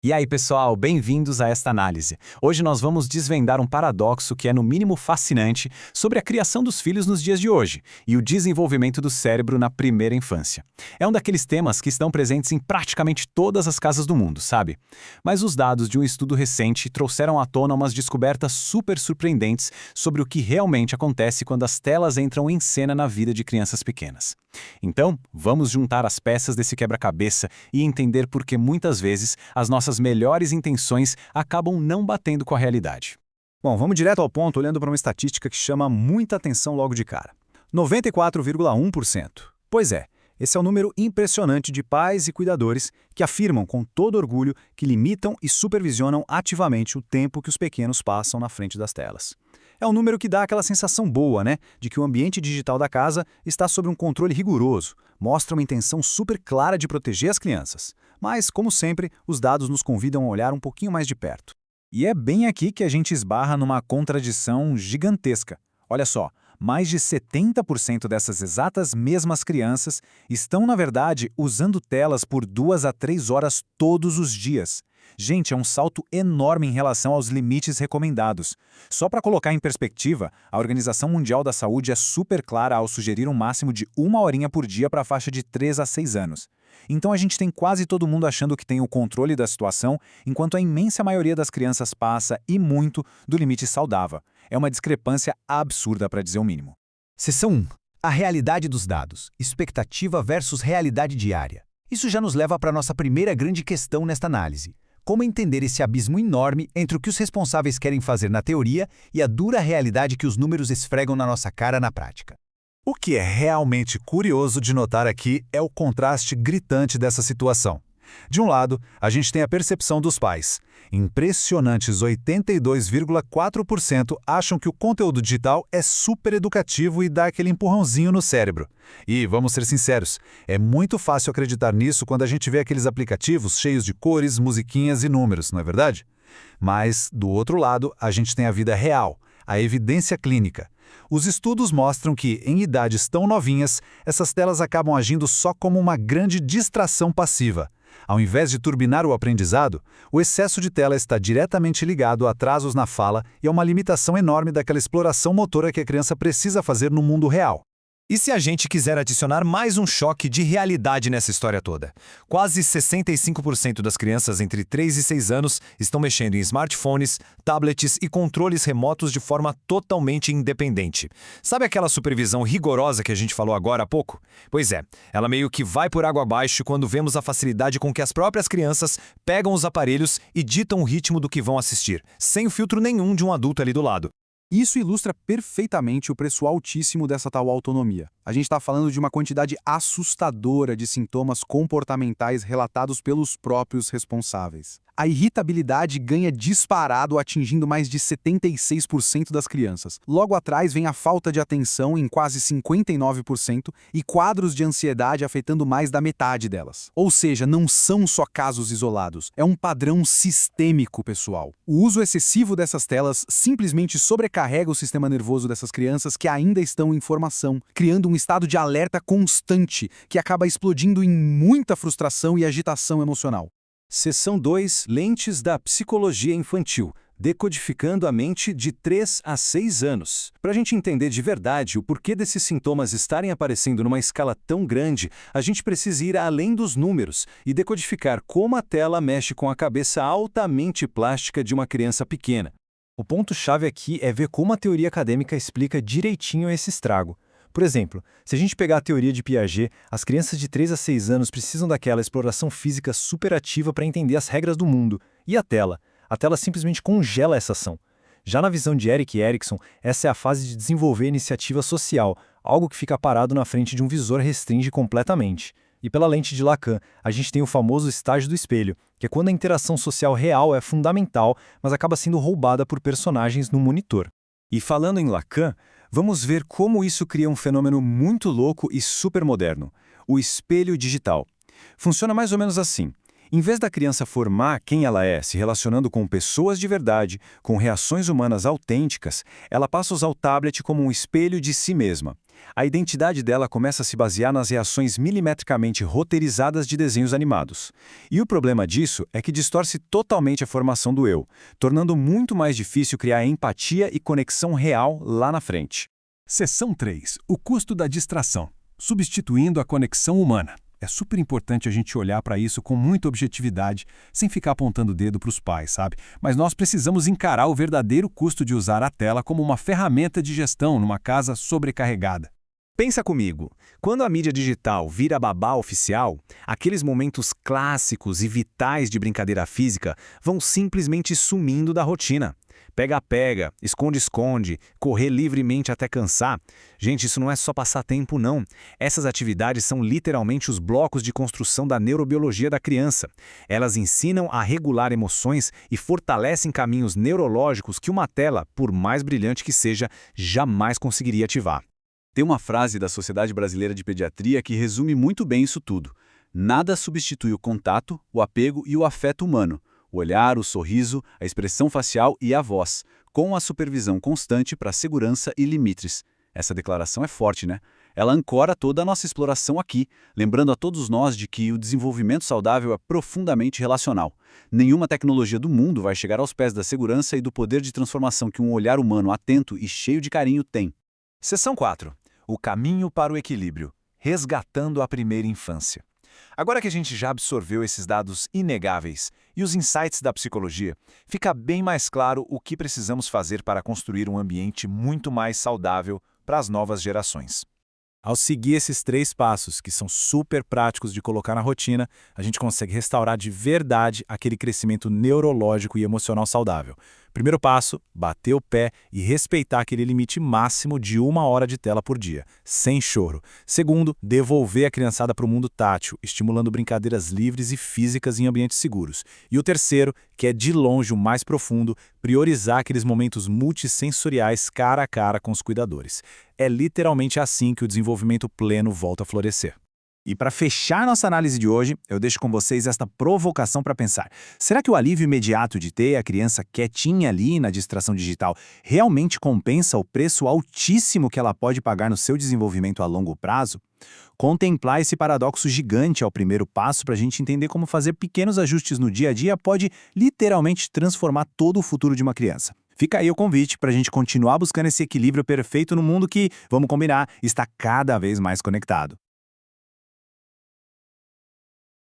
E aí, pessoal, bem-vindos a esta análise. Hoje nós vamos desvendar um paradoxo que é no mínimo fascinante sobre a criação dos filhos nos dias de hoje e o desenvolvimento do cérebro na primeira infância. É um daqueles temas que estão presentes em praticamente todas as casas do mundo, sabe? Mas os dados de um estudo recente trouxeram à tona umas descobertas super surpreendentes sobre o que realmente acontece quando as telas entram em cena na vida de crianças pequenas. Então, vamos juntar as peças desse quebra-cabeça e entender por que muitas vezes as nossas melhores intenções acabam não batendo com a realidade. Bom, vamos direto ao ponto olhando para uma estatística que chama muita atenção logo de cara. 94,1%. Pois é, esse é um número impressionante de pais e cuidadores que afirmam com todo orgulho que limitam e supervisionam ativamente o tempo que os pequenos passam na frente das telas. É um número que dá aquela sensação boa, né? De que o ambiente digital da casa está sob um controle rigoroso, mostra uma intenção super clara de proteger as crianças. Mas, como sempre, os dados nos convidam a olhar um pouquinho mais de perto. E é bem aqui que a gente esbarra numa contradição gigantesca. Olha só, mais de 70% dessas exatas mesmas crianças estão, na verdade, usando telas por 2 a 3 horas todos os dias. Gente, é um salto enorme em relação aos limites recomendados. Só para colocar em perspectiva, a Organização Mundial da Saúde é super clara ao sugerir um máximo de 1 horinha por dia para a faixa de 3 a 6 anos. Então a gente tem quase todo mundo achando que tem o controle da situação, enquanto a imensa maioria das crianças passa, e muito, do limite saudável. É uma discrepância absurda, para dizer o mínimo. Seção 1. A realidade dos dados. Expectativa versus realidade diária. Isso já nos leva para a nossa primeira grande questão nesta análise. Como entender esse abismo enorme entre o que os responsáveis querem fazer na teoria e a dura realidade que os números esfregam na nossa cara na prática? O que é realmente curioso de notar aqui é o contraste gritante dessa situação. De um lado, a gente tem a percepção dos pais. Impressionantes 82,4% acham que o conteúdo digital é super educativo e dá aquele empurrãozinho no cérebro. E, vamos ser sinceros, é muito fácil acreditar nisso quando a gente vê aqueles aplicativos cheios de cores, musiquinhas e números, não é verdade? Mas, do outro lado, a gente tem a vida real, a evidência clínica. Os estudos mostram que, em idades tão novinhas, essas telas acabam agindo só como uma grande distração passiva. Ao invés de turbinar o aprendizado, o excesso de tela está diretamente ligado a atrasos na fala e a uma limitação enorme daquela exploração motora que a criança precisa fazer no mundo real. E se a gente quiser adicionar mais um choque de realidade nessa história toda? Quase 65% das crianças entre 3 e 6 anos estão mexendo em smartphones, tablets e controles remotos de forma totalmente independente. Sabe aquela supervisão rigorosa que a gente falou agora há pouco? Pois é, ela meio que vai por água abaixo quando vemos a facilidade com que as próprias crianças pegam os aparelhos e ditam o ritmo do que vão assistir, sem o filtro nenhum de um adulto ali do lado. Isso ilustra perfeitamente o preço altíssimo dessa tal autonomia. A gente está falando de uma quantidade assustadora de sintomas comportamentais relatados pelos próprios responsáveis. A irritabilidade ganha disparado, atingindo mais de 76% das crianças. Logo atrás vem a falta de atenção, em quase 59%, e quadros de ansiedade afetando mais da metade delas. Ou seja, não são só casos isolados, é um padrão sistêmico, pessoal. O uso excessivo dessas telas simplesmente sobrecarrega o sistema nervoso dessas crianças que ainda estão em formação, criando um estado de alerta constante que acaba explodindo em muita frustração e agitação emocional. Seção 2. Lentes da psicologia infantil. Decodificando a mente de 3 a 6 anos. Para a gente entender de verdade o porquê desses sintomas estarem aparecendo numa escala tão grande, a gente precisa ir além dos números e decodificar como a tela mexe com a cabeça altamente plástica de uma criança pequena. O ponto-chave aqui é ver como a teoria acadêmica explica direitinho esse estrago. Por exemplo, se a gente pegar a teoria de Piaget, as crianças de 3 a 6 anos precisam daquela exploração física superativa para entender as regras do mundo. E a tela? A tela simplesmente congela essa ação. Já na visão de Erik Erikson, essa é a fase de desenvolver iniciativa social, algo que fica parado na frente de um visor restringe completamente. E pela lente de Lacan, a gente tem o famoso estágio do espelho, que é quando a interação social real é fundamental, mas acaba sendo roubada por personagens no monitor. E falando em Lacan, vamos ver como isso cria um fenômeno muito louco e super moderno, o espelho digital. Funciona mais ou menos assim. Em vez da criança formar quem ela é, se relacionando com pessoas de verdade, com reações humanas autênticas, ela passa a usar o tablet como um espelho de si mesma. A identidade dela começa a se basear nas reações milimetricamente roteirizadas de desenhos animados. E o problema disso é que distorce totalmente a formação do eu, tornando muito mais difícil criar empatia e conexão real lá na frente. Seção 3. O custo da distração. Substituindo a conexão humana. É super importante a gente olhar para isso com muita objetividade, sem ficar apontando o dedo para os pais, sabe? Mas nós precisamos encarar o verdadeiro custo de usar a tela como uma ferramenta de gestão numa casa sobrecarregada. Pensa comigo, quando a mídia digital vira babá oficial, aqueles momentos clássicos e vitais de brincadeira física vão simplesmente sumindo da rotina. Pega-pega, esconde-esconde, correr livremente até cansar. Gente, isso não é só passar tempo, não. Essas atividades são literalmente os blocos de construção da neurobiologia da criança. Elas ensinam a regular emoções e fortalecem caminhos neurológicos que uma tela, por mais brilhante que seja, jamais conseguiria ativar. Tem uma frase da Sociedade Brasileira de Pediatria que resume muito bem isso tudo. Nada substitui o contato, o apego e o afeto humano. O olhar, o sorriso, a expressão facial e a voz, com a supervisão constante para segurança e limites. Essa declaração é forte, né? Ela ancora toda a nossa exploração aqui, lembrando a todos nós de que o desenvolvimento saudável é profundamente relacional. Nenhuma tecnologia do mundo vai chegar aos pés da segurança e do poder de transformação que um olhar humano atento e cheio de carinho tem. Seção 4. O caminho para o equilíbrio. Resgatando a primeira infância. Agora que a gente já absorveu esses dados inegáveis e os insights da psicologia, fica bem mais claro o que precisamos fazer para construir um ambiente muito mais saudável para as novas gerações. Ao seguir esses 3 passos, que são super práticos de colocar na rotina, a gente consegue restaurar de verdade aquele crescimento neurológico e emocional saudável. Primeiro passo, bater o pé e respeitar aquele limite máximo de 1 hora de tela por dia, sem choro. Segundo, devolver a criançada para o mundo tátil, estimulando brincadeiras livres e físicas em ambientes seguros. E o terceiro, que é de longe o mais profundo, priorizar aqueles momentos multissensoriais cara a cara com os cuidadores. É literalmente assim que o desenvolvimento pleno volta a florescer. E para fechar nossa análise de hoje, eu deixo com vocês esta provocação para pensar. Será que o alívio imediato de ter a criança quietinha ali na distração digital realmente compensa o preço altíssimo que ela pode pagar no seu desenvolvimento a longo prazo? Contemplar esse paradoxo gigante é o primeiro passo para a gente entender como fazer pequenos ajustes no dia a dia pode literalmente transformar todo o futuro de uma criança. Fica aí o convite para a gente continuar buscando esse equilíbrio perfeito no mundo que, vamos combinar, está cada vez mais conectado.